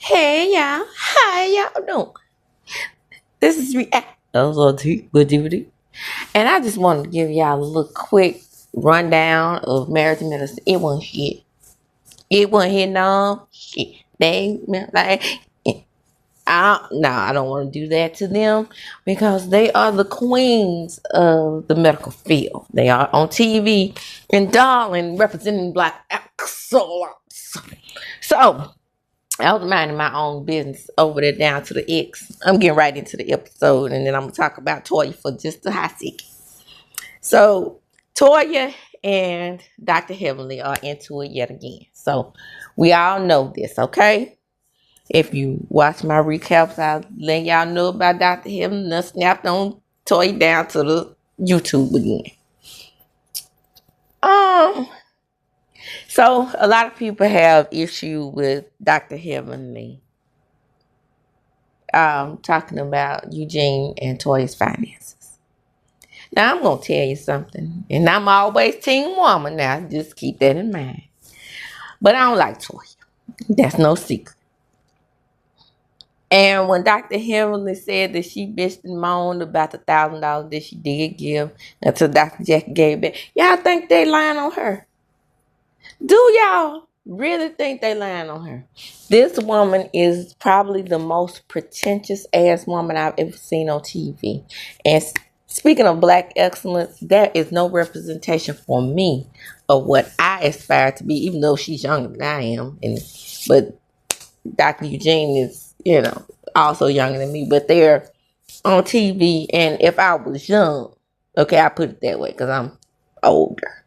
Hey y'all, how y'all doing? This is React with DVD, and I just wanted to give y'all a little quick rundown of marriage ministry. It wasn't shit. It wasn't hit no shit. They like I don't want to do that to them because they are the queens of the medical field. They are on TV and darling representing black excellence. So I was minding my own business over there down to the X. I'm getting right into the episode, and then I'm gonna talk about Toya for just a hot second. So Toya and Dr. Heavenly are into it yet again. So we all know this, okay? If you watch my recaps, I'll let y'all know about Dr. Heavenly. Then snapped on Toya down to the YouTube again. Um, so a lot of people have issue with Dr. Heavenly talking about Eugene and Toya's finances. Now, I'm going to tell you something, and I'm always team woman now. Just keep that in mind. But I don't like Toya. That's no secret. And when Dr. Heavenly said that she bitched and moaned about the $1,000 that she did give until Dr. Jackie gave back, y'all think they lying on her? Do y'all really think they lying on her? This woman is probably the most pretentious ass woman I've ever seen on TV. And speaking of black excellence, there is no representation for me of what I aspire to be, even though she's younger than I am. But Dr. Eugene is, also younger than me. But they're on TV, and if I was young, okay, I put it that way because I'm older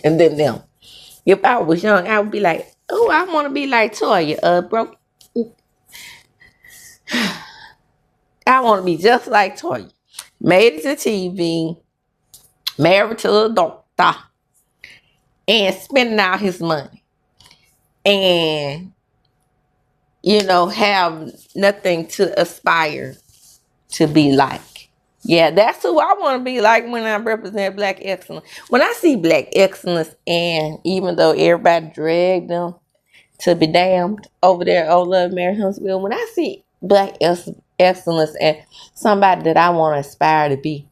than them. If I was young, I would be like, oh, I want to be like Toya. Bro, I want to be just like Toya. Made it to TV, married to a doctor, and spending out his money. And, have nothing to aspire to be like. Yeah, that's who I want to be like when I represent black excellence. When I see black excellence, and even though everybody dragged them to be damned over there, old love Mary Huntsville, when I see black excellence and somebody that I want to aspire to be,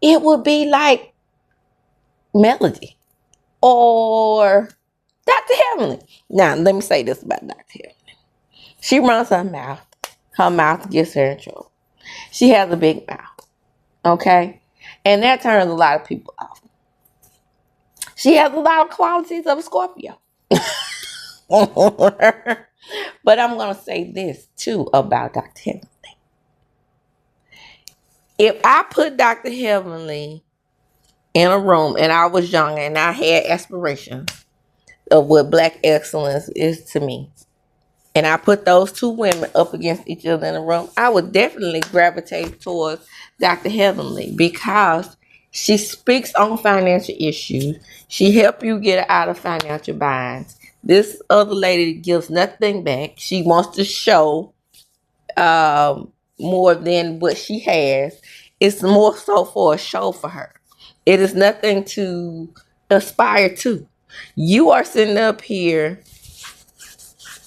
it would be like Melody or Dr. Heavenly. Now, let me say this about Dr. Heavenly. She runs her mouth. Her mouth gets her in trouble. She has a big mouth. Okay? And that turns a lot of people off. She has a lot of qualities of a Scorpio. But I'm going to say this too about Dr. Heavenly. If I put Dr. Heavenly in a room and I was young and I had aspirations of what black excellence is to me, and I put those two women up against each other in a room, I would definitely gravitate towards Dr. Heavenly because she speaks on financial issues. She helps you get out of financial binds. This other lady gives nothing back. She wants to show more than what she has. It's more so for a show for her. It is nothing to aspire to. You are sitting up here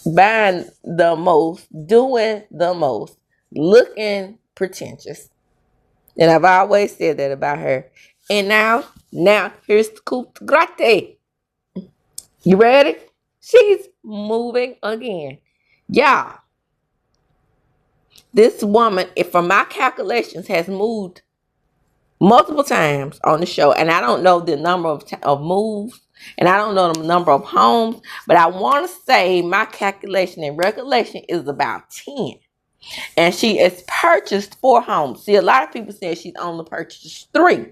buying the most, doing the most, looking pretentious. And I've always said that about her. And now here's the coup de grace. You ready? She's moving again. Y'all, this woman, if from my calculations, has moved multiple times on the show. And I don't know the number of moves. And I don't know the number of homes. But I want to say my calculation and recollection is about 10. And she has purchased 4 homes. See, a lot of people say she's only purchased 3.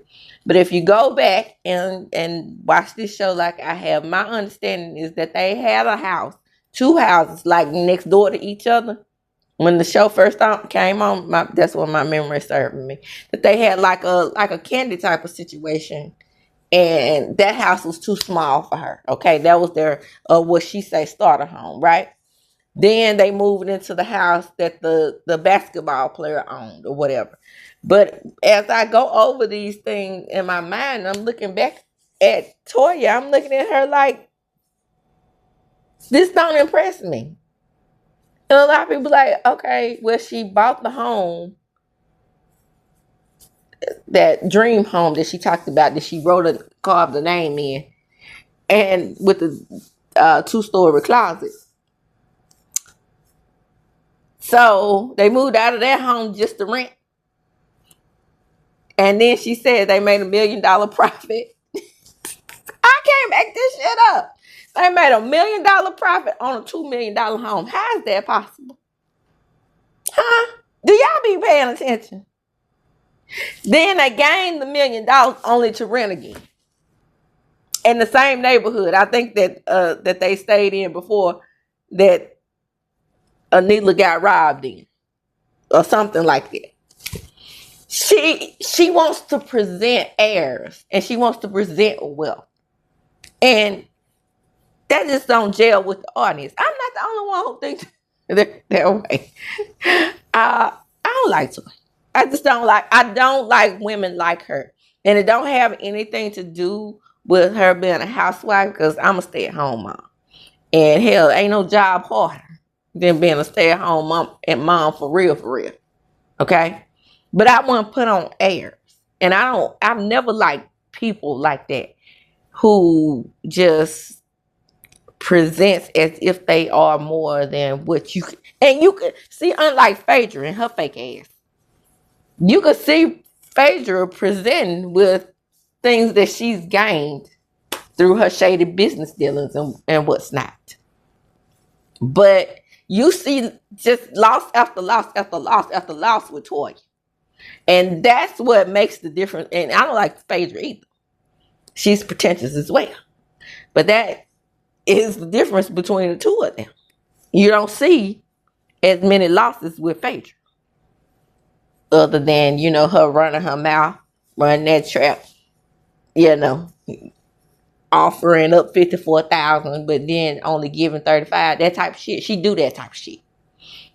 But if you go back and watch this show like I have, my understanding is that they had a house, 2 houses, like next door to each other. When the show first came on, that's what my memory served me. That they had like a candy type of situation. And that house was too small for her. Okay, that was their, what she say, starter home, right? Then they moved into the house that the basketball player owned or whatever. But as I go over these things in my mind, I'm looking back at Toya. I'm looking at her like, this don't impress me. And a lot of people like, okay, well, she bought the home, that dream home that she talked about, that she carved the name in, and with the 2-story closet. So they moved out of that home just to rent. And then she said they made $1 million profit. I can't make this shit up. They made $1 million profit on a $2 million home. How is that possible? Huh? Do y'all be paying attention? Then they gained the $1 million only to rent again. In the same neighborhood. I think that that they stayed in before that Anila got robbed in. Or something like that. She wants to present heirs. And she wants to present wealth. And that just don't gel with the audience. I'm not the only one who thinks that way. I don't like her. I don't like women like her. And it don't have anything to do with her being a housewife, because I'm a stay-at-home mom. And hell, ain't no job harder than being a stay-at-home mom and mom for real. Okay? But I want to put on airs. And I've never liked people like that who just presents as if they are more than what you can. And you can see, unlike PHAEDRA and her fake ass, you can see PHAEDRA presenting with things that she's gained through her shady business dealings and what's not. But you see just loss after loss after loss after loss with Toya. And that's what makes the difference. And I don't like PHAEDRA either. She's pretentious as well. But that is the difference between the two of them. You don't see as many losses with PHAEDRA. Other than, her running her mouth, running that trap, offering up $54,000, but then only giving $35,000, that type of shit. She do that type of shit.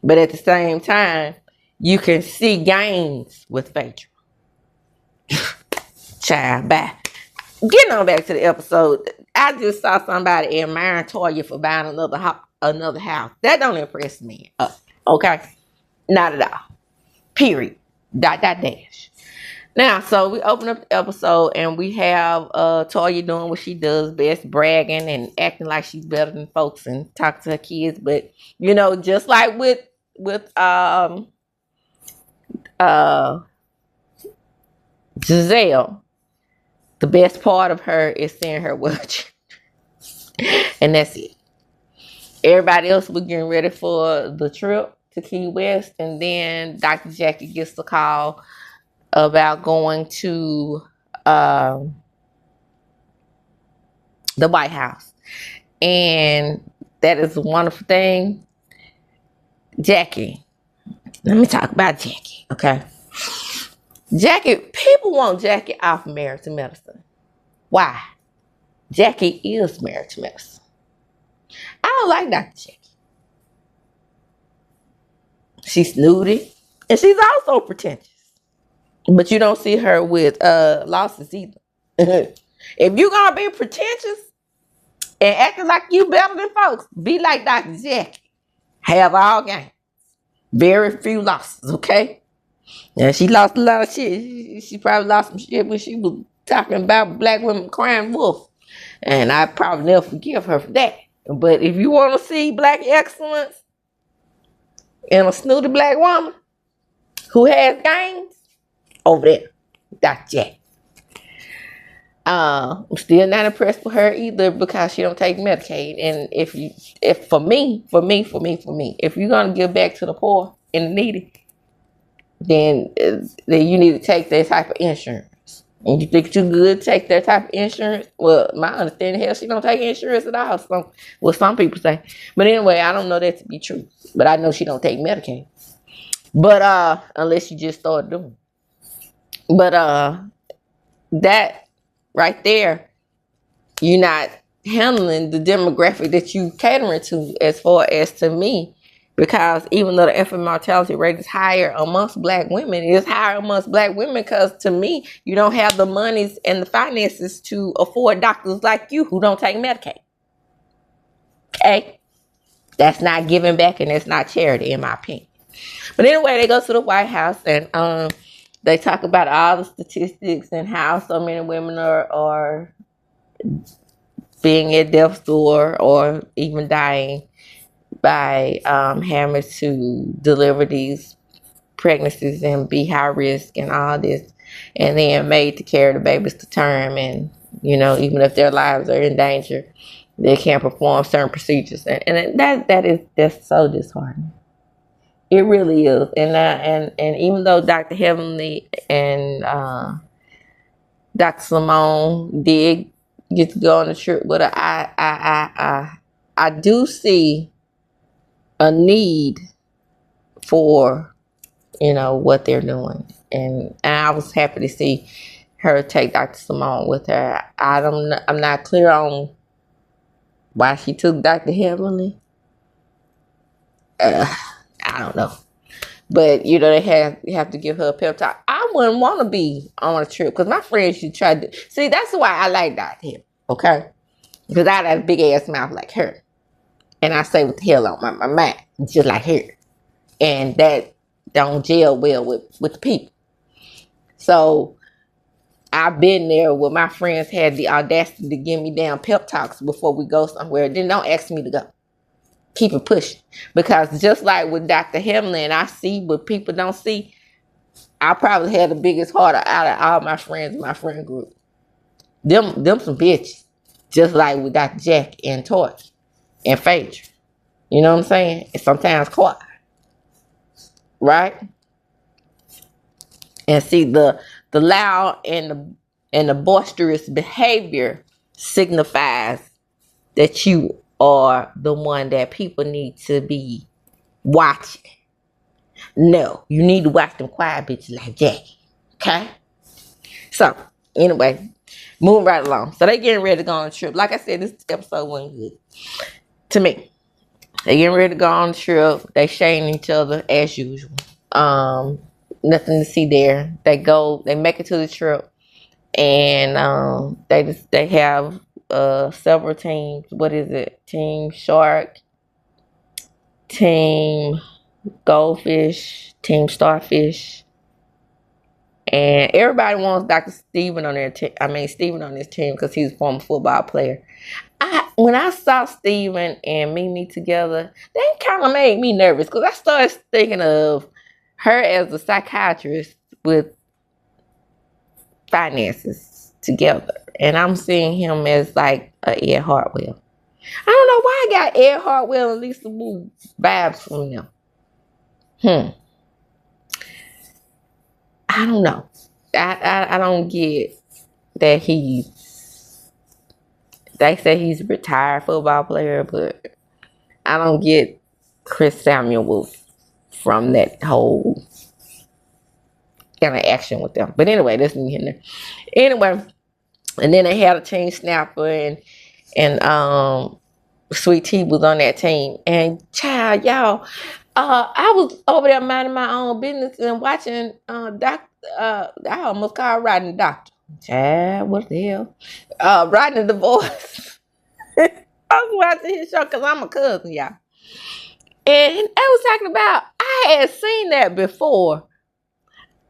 But at the same time, you can see gains with PHAEDRA. Child, bye. Getting on back to the episode, I just saw somebody admiring Toya for buying another house. That don't impress me. Okay? Not at all. Period. ... Now, so we open up the episode and we have Toya doing what she does best, bragging and acting like she's better than folks and talking to her kids. But, just like with Giselle, the best part of her is seeing her watch. And that's it. Everybody else was getting ready for the trip to Key West. And then Dr. Jackie gets the call about going to the White House. And that is a wonderful thing. Jackie. Let me talk about Jackie, okay? Jackie, people want Jackie off Married to Medicine. Why? Jackie is Married to Medicine. I don't like Dr. Jackie. She's snooty. And she's also pretentious. But you don't see her with losses either. If you're going to be pretentious and acting like you better than folks, be like Dr. Jackie. Have all gains. Very few losses, okay? And she lost a lot of shit. She probably lost some shit when she was talking about black women crying wolf. And I probably never forgive her for that. But if you want to see black excellence in a snooty black woman who has gains, over there, Dr. Jack. I'm still not impressed with her either because she don't take Medicaid. And if for me, if you're gonna give back to the poor and the needy, then you need to take that type of insurance. And you think you're good to take that type of insurance? Well, my understanding, hell, she don't take insurance at all. Some people say. But anyway, I don't know that to be true. But I know she don't take Medicaid. But unless you just start doing it. But that right there, you're not handling the demographic that you catering to as far as to me. Because even though the infant mortality rate is higher amongst black women, it is higher amongst black women because to me, you don't have the monies and the finances to afford doctors like you who don't take Medicaid. Okay? That's not giving back, and that's not charity, in my opinion. But anyway, they go to the White House, and they talk about all the statistics and how so many women are being at death's door or even dying by having to deliver these pregnancies and be high risk and all this, and then made to carry the babies to term, and even if their lives are in danger, they can't perform certain procedures, and that's so disheartening. It really is. And even though Dr. Heavenly and Dr. Simone did get to go on a trip with her, I do see a need for what they're doing, and I was happy to see her take Dr. Simone with her. I'm not clear on why she took Dr. Heavenly. I don't know. But, they have to give her a pep talk. I wouldn't want to be on a trip because my friends should try to. See, that's why I like Dr. Heavenly, okay? Because I have a big ass mouth like her. And I say what the hell on my mind, just like her. And that don't gel well with the people. So, I've been there where my friends had the audacity to give me damn pep talks before we go somewhere. Then don't ask me to go. Keep it pushing. Because just like with Dr. Heavenly, and I see what people don't see, I probably had the biggest heart out of all my friends in my friend group. Them some bitches. Just like with Dr. Jack and Torch and PHAEDRA. You know what I'm saying? And sometimes quiet. Right? And see, the loud and the boisterous behavior signifies that you are the one that people need to be watching. No, you need to watch them quiet bitches like Jackie. Okay? So, anyway, moving right along. So they getting ready to go on a trip. Like I said, this episode wasn't good to me. They getting ready to go on a trip. They shading each other as usual. Nothing to see there. They make it to the trip, and they have several teams. What is it? Team Shark, Team Goldfish, Team Starfish, and everybody wants Dr. Steven on their team. Steven on this team because he's a former football player. When I saw Steven and Mimi together, that kind of made me nervous because I started thinking of her as a psychiatrist with finances together. And I'm seeing him as like a Ed Hartwell. I don't know why I got Ed Hartwell and Lisa Wu vibes from them. I don't know. I don't get that they say he's a retired football player, but I don't get Chris Samuel from that whole interaction with them. But anyway, that's me in there. Anyway, and then they had a team snapper, and Sweet Tea was on that team. And child, y'all, I was over there minding my own business and watching I almost called Rodney Doctor. Child, what the hell? Rodney the Voice. I was watching his show because I'm a cousin, y'all. And I was talking about, I had seen that before,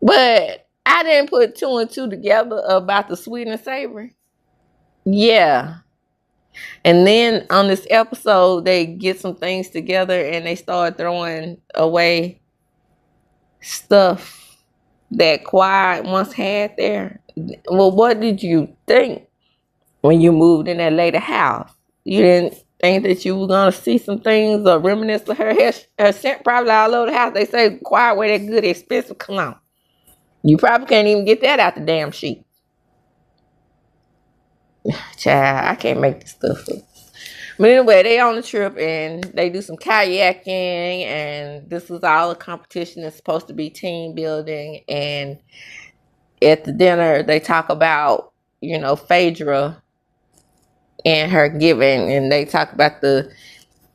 but I didn't put two and two together about the sweet and savory. Yeah. And then on this episode, they get some things together and they start throwing away stuff that Quiet once had there. Well, what did you think when you moved in that lady house? You didn't think that you were going to see some things or reminisce of her scent probably all over the house. They say Quiet wear that good expensive cologne. You probably can't even get that out the damn sheet. Child, I can't make this stuff up. But anyway, they on the trip and they do some kayaking, and this is all a competition that's supposed to be team building. And at the dinner, they talk about, PHAEDRA and her giving, and they talk about the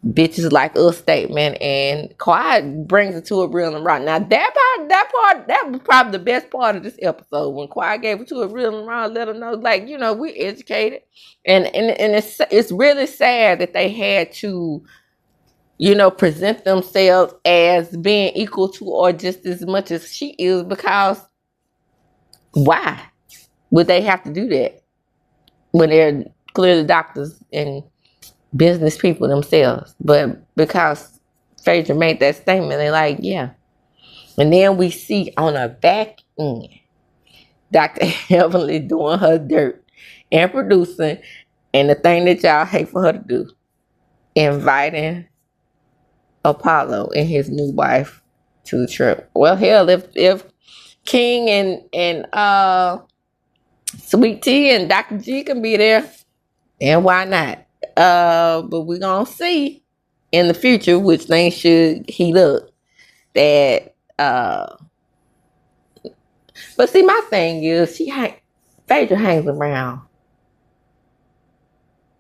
bitches like us statement, and Quiet brings it to a real and raw. Now that was probably the best part of this episode, when Quiet gave it to a real and raw, let them know, like, we're educated, and it's really sad that they had to you know, present themselves as being equal to or just as much as she is, because why would they have to do that when they're clearly doctors and business people themselves? But because Phaedra made that statement, they're like, yeah. And then we see on the back end, Dr. Heavenly doing her dirt and producing, and the thing that y'all hate for her to do, inviting Apollo and his new wife to the trip. Well, hell, if King and Sweet Tea and Dr. G can be there, and why not? But we're gonna see in the future which things should heat up. That but see, my thing is Phaedra hangs around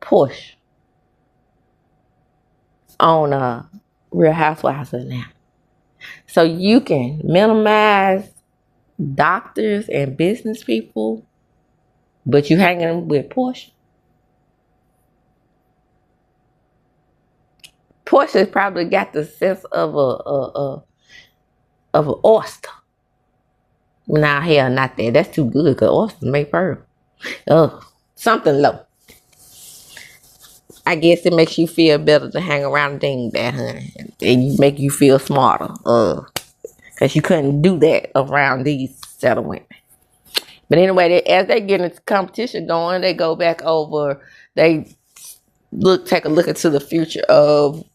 Porsche on Real Housewives of Atlanta. So you can minimize doctors and business people, but you hanging with Porsche. Portia's probably got the sense of an oyster. Nah, hell, not that. That's too good, because oysters make pearl. Ugh, something low. I guess it makes you feel better to hang around a dingbat, honey. And make you feel smarter. Because you couldn't do that around these set of women. But anyway, as they get into competition going, they go back over, they take a look into the future of,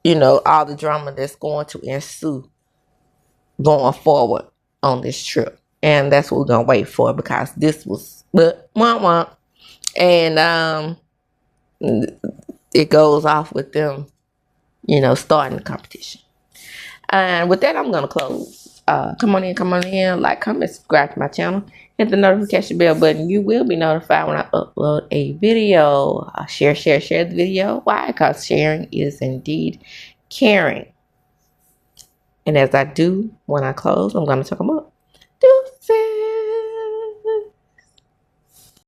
you know, all the drama that's going to ensue going forward on this trip. And that's what we're going to wait for, because this was, and it goes off with them, you know, starting the competition. And with that, I'm going to close. Come on in, like, comment, subscribe to my channel, hit the notification bell button. You will be notified when I upload a video. Share the video. Why? Because sharing is indeed caring. And as I do when I close, I'm going to tuck them up.